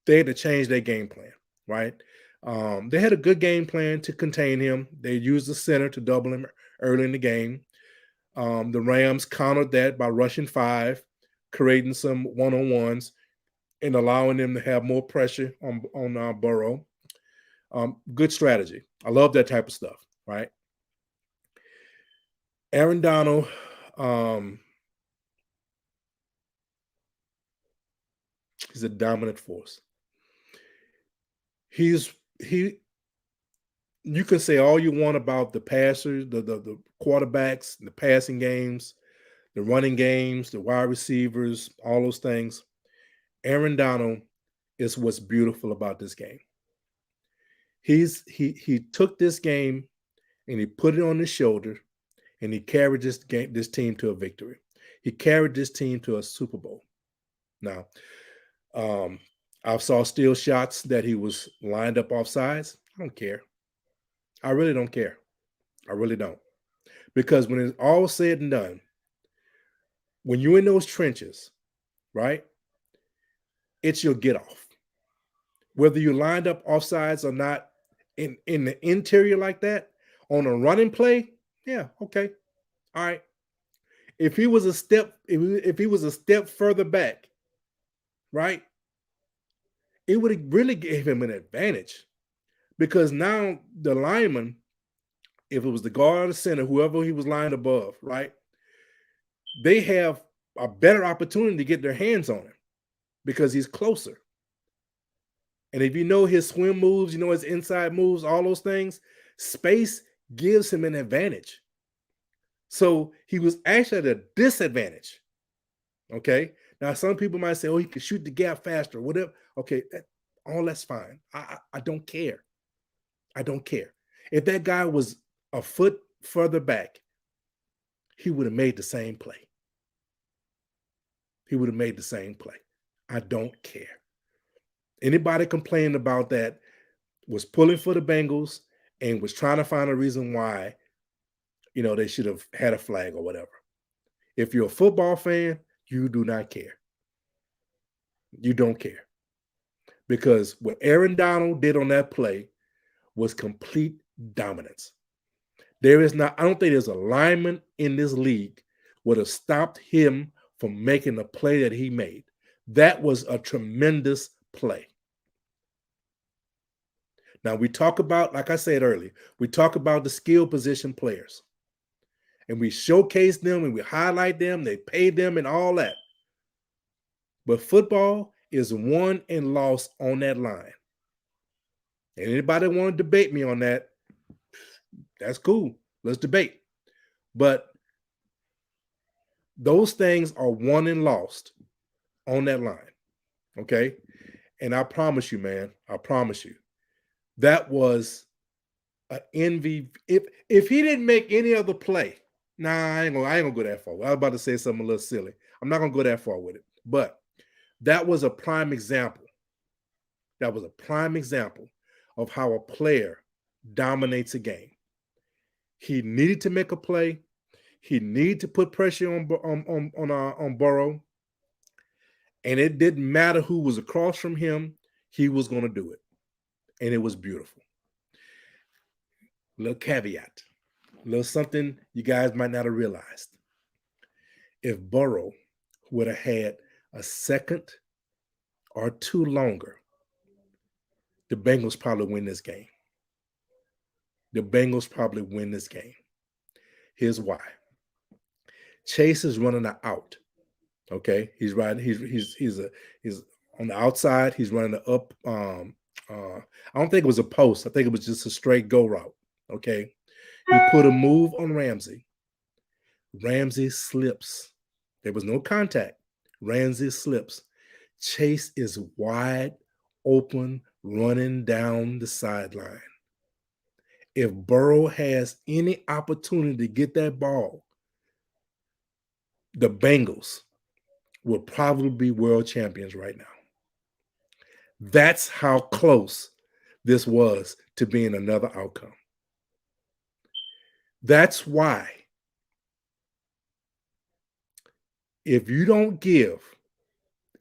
they had to change their game plan, right? They had a good game plan to contain him. They used the center to double him early in the game. The Rams countered that by rushing 5, creating some one-on-ones, and allowing them to have more pressure on Burrow. Good strategy. I love that type of stuff, right? Aaron Donald, he's a dominant force. He. You can say all you want about the passers, the quarterbacks, the passing games, the running games, the wide receivers, all those things. Aaron Donald is what's beautiful about this game. He took this game and he put it on his shoulder, and he carried this team to a victory. He carried this team to a Super Bowl. Now, I saw still shots that he was lined up off sides. I don't care. I really don't care. I really don't. Because when it's all said and done, when you're in those trenches, right, it's your get off. Whether you lined up off sides or not, in the interior like that, on a running play, yeah, okay. All right. If he was a step further back, right, it would have really gave him an advantage. Because now the lineman, if it was the guard or the center, whoever he was lined above, right, they have a better opportunity to get their hands on him because he's closer. And if you know his swim moves, you know his inside moves, all those things, space gives him an advantage. So he was actually at a disadvantage. Okay. Now, some people might say, oh, he could shoot the gap faster, whatever. Okay, all that's fine. I don't care. I don't care. If that guy was a foot further back, he would have made the same play. He would have made the same play. I don't care. Anybody complaining about that was pulling for the Bengals and was trying to find a reason why, they should have had a flag or whatever. If you're a football fan, you do not care. You don't care. Because what Aaron Donald did on that play was complete dominance. I don't think there's a lineman in this league would have stopped him from making the play that he made. That was a tremendous play. Now, we talk about, like I said earlier, we talk about the skill position players. And we showcase them and we highlight them, they pay them and all that. But football is won and lost on that line. And anybody want to debate me on that, that's cool. Let's debate. But those things are won and lost on that line. Okay? And I promise you, man, I promise you, that was an envy. If he didn't make any other play, I ain't gonna go that far. I was about to say something a little silly. I'm not gonna go that far with it. But that was a prime example. That was a prime example of how a player dominates a game. He needed to make a play. He needed to put pressure on Burrow. And it didn't matter who was across from him. He was going to do it. And it was beautiful. Little caveat. Little something you guys might not have realized. If Burrow would have had a second or two longer, the Bengals probably win this game. The Bengals probably win this game. Here's why. Chase is running an out. Okay, he's riding. He's on the outside. He's running the up. I don't think it was a post. I think it was just a straight go route. Okay, he put a move on Ramsey. Ramsey slips. There was no contact. Ramsey slips. Chase is wide open, running down the sideline. If Burrow has any opportunity to get that ball, the Bengals will probably be world champions right now. That's how close this was to being another outcome. That's why if you don't give,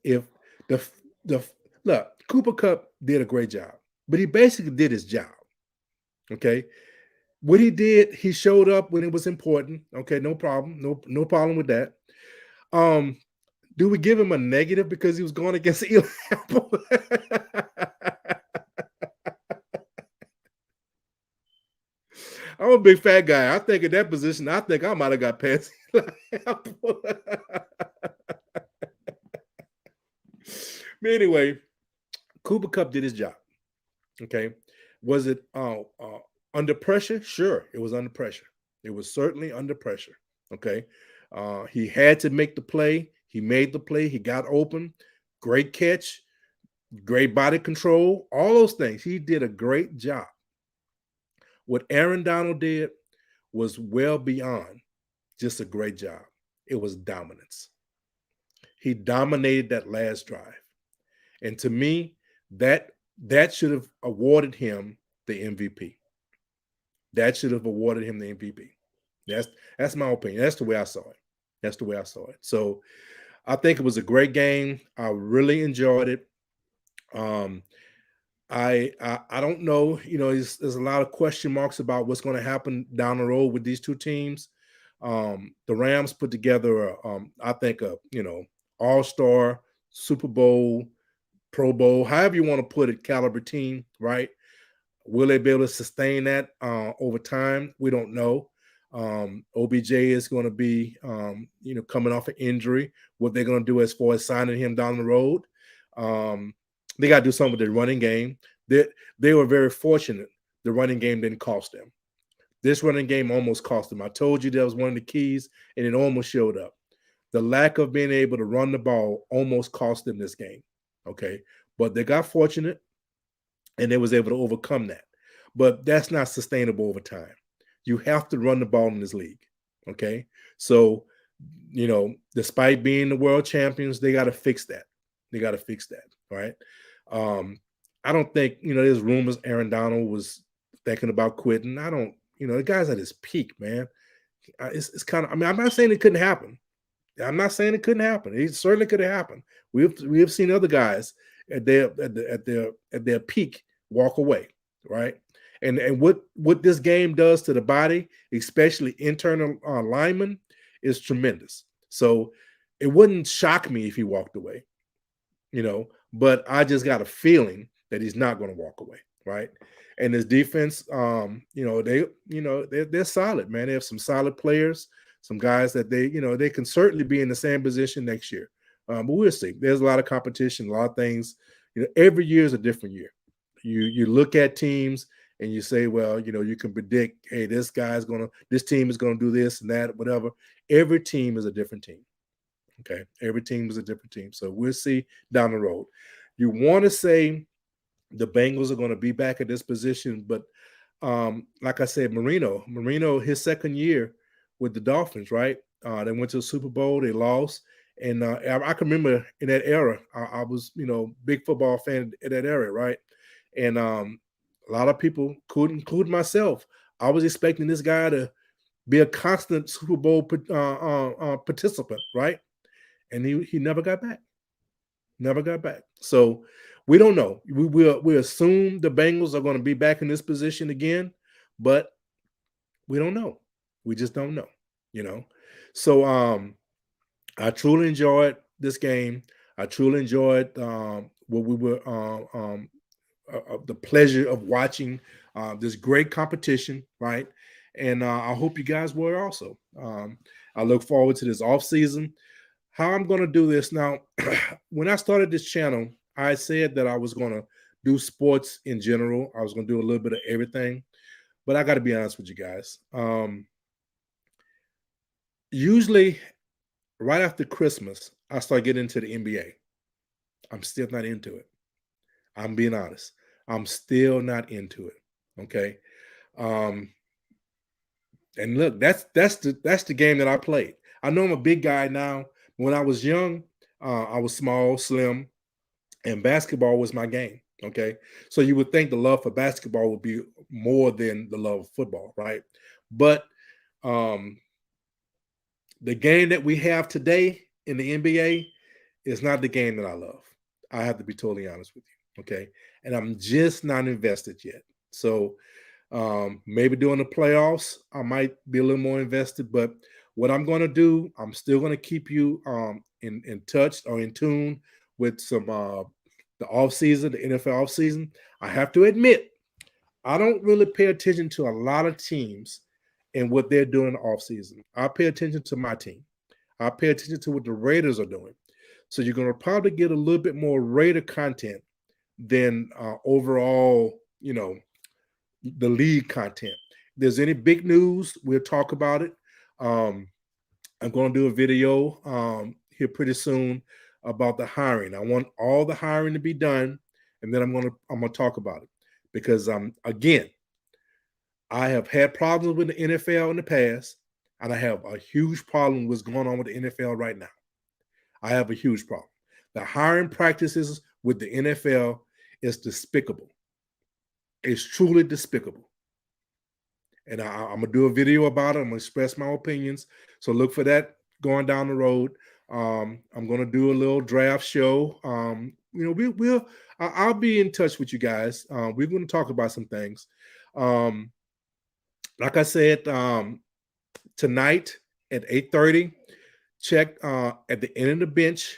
if the look, Cooper Kupp did a great job, but he basically did his job. Okay. What he did, he showed up when it was important. Okay, no problem. No problem with that. Do we give him a negative because he was going against Eli Apple? I'm a big fat guy. I think in that position, I think I might have got past Eli Apple. But anyway, Cooper Kupp did his job. Okay. Was it under pressure? Sure, it was under pressure. It was certainly under pressure. Okay. He had to make the play. He made the play. He got open. Great catch. Great body control. All those things. He did a great job. What Aaron Donald did was well beyond just a great job. It was dominance. He dominated that last drive. And to me, that should have awarded him the MVP. That should have awarded him the MVP. That's my opinion. That's the way I saw it. That's the way I saw it. So I think it was a great game. I really enjoyed it. I don't know. You know, there's a lot of question marks about what's going to happen down the road with these two teams. The Rams put together, I think, all-star, Super Bowl, Pro Bowl, however you want to put it, caliber team, right? Will they be able to sustain that over time? We don't know. OBJ is going to be, coming off an injury. What they're going to do as far as signing him down the road. They got to do something with the running game. They were very fortunate. The running game didn't cost them. This running game almost cost them. I told you that was one of the keys, and it almost showed up. The lack of being able to run the ball almost cost them this game. Okay, but they got fortunate, and they was able to overcome that. But that's not sustainable over time. You have to run the ball in this league. Okay, so despite being the world champions, they got to fix that. They got to fix that, right? I don't think there's rumors Aaron Donald was thinking about quitting. I don't. The guy's at his peak, man. It's kind of. I mean, I'm not saying it couldn't happen. I'm not saying it couldn't happen. It certainly could have happened. We have seen other guys at their peak walk away, right? And what this game does to the body, especially internal linemen, is tremendous. So it wouldn't shock me if he walked away, but I just got a feeling that he's not going to walk away, right? And his defense, they're solid, man. They have some solid players. Some guys that they can certainly be in the same position next year. But we'll see. There's a lot of competition, a lot of things. Every year is a different year. You look at teams and you say, well, you can predict, hey, this team is gonna do this and that, whatever. Every team is a different team. Okay, every team is a different team. So we'll see down the road. You want to say the Bengals are going to be back at this position, but like I said, Marino, his second year with the Dolphins, right? They went to the Super Bowl, they lost. And I can remember in that era, I was, big football fan in that era, right? And a lot of people, including myself, I was expecting this guy to be a constant Super Bowl participant, right? And he never got back. Never got back. So we don't know. We assume the Bengals are going to be back in this position again, but we don't know. We just don't know, So I truly enjoyed this game. I truly enjoyed what we were the pleasure of watching this great competition, right? And I hope you guys were also. I look forward to this off season. How I'm going to do this now, when I started this channel, I said that I was going to do sports in general. I was going to do a little bit of everything, but I got to be honest with you guys. Usually right after Christmas, I start getting into the NBA. I'm still not into it. I'm being honest. I'm still not into it. Okay. And look, that's the game that I played. I know I'm a big guy now. When I was young, I was small, slim, and basketball was my game. Okay, so you would think the love for basketball would be more than the love of football, right? But um, the game that we have today in the NBA is not the game that I love. I have to be totally honest with you. Okay, and I'm just not invested yet. So maybe during the playoffs, I might be a little more invested. But what I'm going to do, I'm still going to keep you in touch or in tune with some the off season, the NFL off season. I have to admit, I don't really pay attention to a lot of teams and what they're doing in the off season. I pay attention to my team. I pay attention to what the Raiders are doing. So you're going to probably get a little bit more Raider content than overall, the league content. If there's any big news, we'll talk about it. I'm going to do a video here pretty soon about the hiring. I want all the hiring to be done, and then I'm going to talk about it because again, I have had problems with the NFL in the past, and I have a huge problem with what's going on with the NFL right now. I have a huge problem. The hiring practices with the NFL is despicable. It's truly despicable. And I'm going to do a video about it. I'm going to express my opinions. So look for that going down the road. I'm going to do a little draft show. I'll be in touch with you guys. We're going to talk about some things. Like I said, tonight at 8:30, check at the end of the bench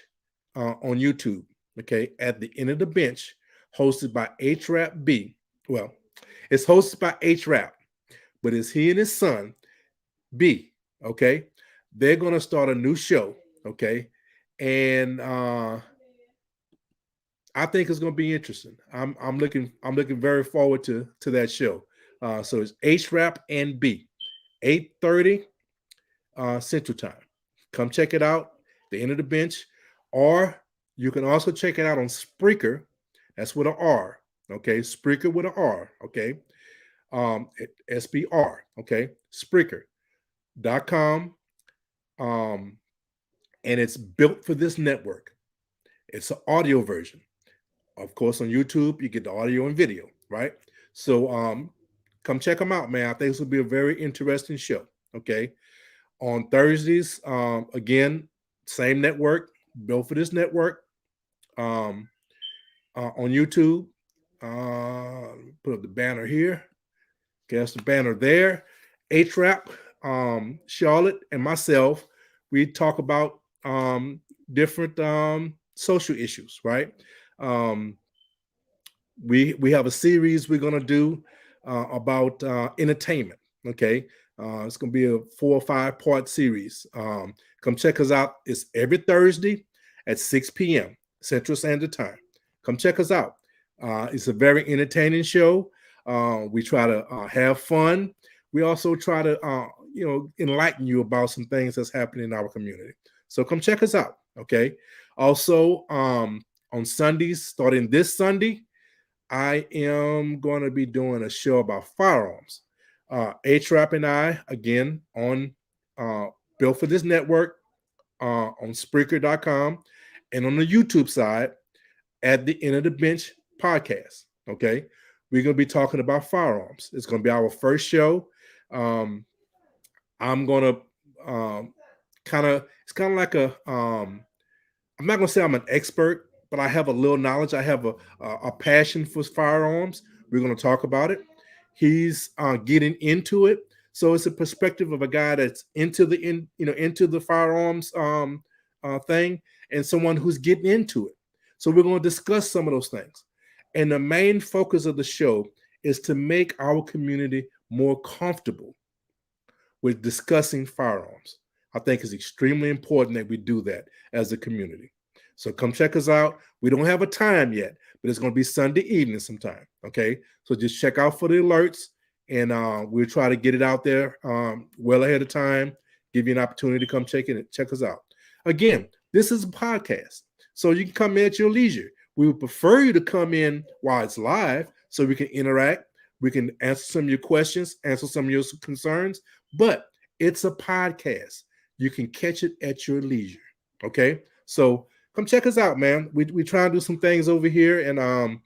on YouTube. Okay, at the end of the bench, hosted by H-Rap B. Well, it's hosted by H-Rap, but it's he and his son B. Okay, they're gonna start a new show. Okay, and I think it's gonna be interesting. I'm looking very forward to that show. So it's H-Rap and B, 8:30 Central Time. Come check it out. The end of the bench, or you can also check it out on Spreaker. That's with an R. Okay, Spreaker with an R. Okay, SBR. Okay, Spreaker.com. And it's built for this network. It's an audio version. Of course, on YouTube, you get the audio and video, right? So come check them out, man. I think this will be a very interesting show. Okay. On Thursdays, again, same network, built for this network. On YouTube, put up the banner here. Okay, that's the banner there. H-Rap, Charlotte, and myself, we talk about different social issues, right? We have a series we're going to do about entertainment. Okay, it's going to be a 4 or 5 part series. Come check us out. It's every Thursday at 6 p.m. Central Standard Time. Come check us out. It's a very entertaining show. We try to have fun. We also try to enlighten you about some things that's happening in our community. So come check us out. Okay. Also, on Sundays, starting this Sunday, I am going to be doing a show about firearms. H-Rap and I, again, on built for this network, on Spreaker.com, and on the YouTube side, at the End of the Bench podcast. Okay, we're going to be talking about firearms. It's going to be our first show. I'm going to it's kind of like I'm not going to say I'm an expert, but I have a little knowledge. I have a passion for firearms. We're going to talk about it. He's getting into it, so it's a perspective of a guy that's into the firearms thing, and someone who's getting into it. So we're going to discuss some of those things, and the main focus of the show is to make our community more comfortable with discussing firearms. I think it's extremely important that we do that as a community. So come check us out. We don't have a time yet, but it's going to be Sunday evening sometime. Okay, so just check out for the alerts, and we'll try to get it out there well ahead of time. Give you an opportunity to come check us out. Again, this is a podcast, so you can come in at your leisure. We would prefer you to come in while it's live, so we can interact. We can answer some of your questions, answer some of your concerns. But it's a podcast. You can catch it at your leisure. Okay, so come check us out, man. We try to do some things over here and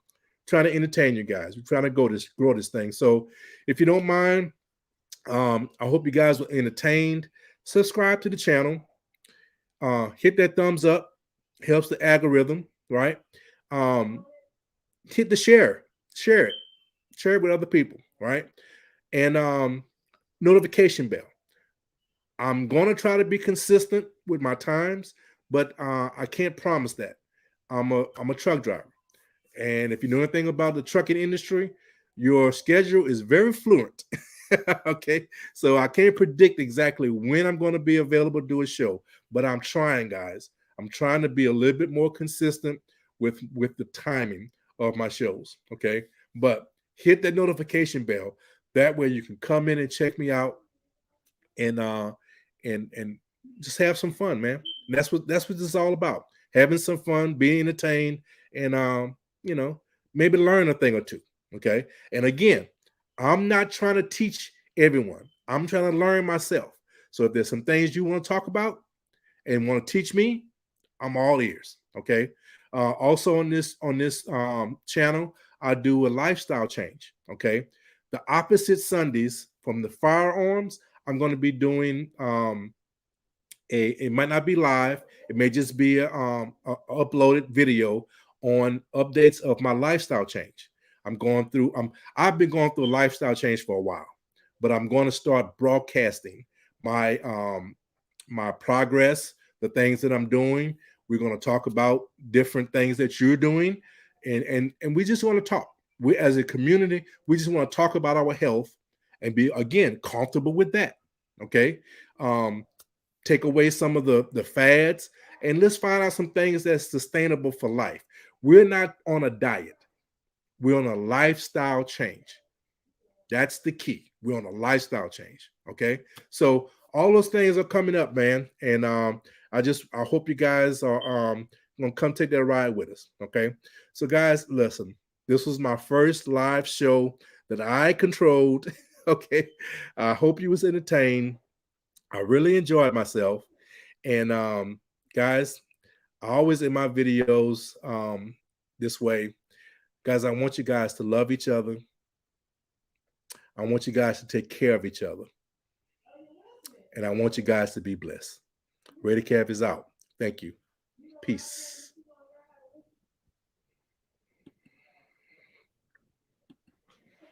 trying to entertain you guys. We're trying to grow this thing. So if you don't mind, I hope you guys were entertained. Subscribe to the channel. Hit that thumbs up. Helps the algorithm, right? Hit the share it with other people, right? And notification bell. I'm gonna try to be consistent with my times, but I can't promise that. I'm a truck driver, and if you know anything about the trucking industry, your schedule is very fluent. Okay, so I can't predict exactly when I'm going to be available to do a show, but I'm trying, guys. I'm trying to be a little bit more consistent with the timing of my shows. Okay, but hit that notification bell. That way you can come in and check me out and just have some fun, man. And that's what this is all about. Having some fun, being entertained, and maybe learn a thing or two. Okay. And again, I'm not trying to teach everyone. I'm trying to learn myself. So if there's some things you want to talk about and want to teach me, I'm all ears. Okay. Also on this channel, I do a lifestyle change. Okay. The opposite Sundays from the firearms, I'm going to be doing it might not be live. It may just be a uploaded video on updates of my lifestyle change. I've been going through a lifestyle change for a while, but I'm going to start broadcasting my my progress, the things that I'm doing. We're going to talk about different things that you're doing, and we just want to talk. We as a community, we just want to talk about our health and be again comfortable with that. Okay. Take away some of the fads, and let's find out some things that's sustainable for life. We're not on a diet. We're on a lifestyle change. That's the key. We're on a lifestyle change. Okay. So all those things are coming up, man. And I hope you guys are gonna come take that ride with us. Okay. So guys, listen, this was my first live show that I controlled. Okay. I hope you was entertained. I really enjoyed myself. And guys, I always in my videos this way, guys, I want you guys to love each other. I want you guys to take care of each other. And I want you guys to be blessed. RaiderKev is out. Thank you. Peace.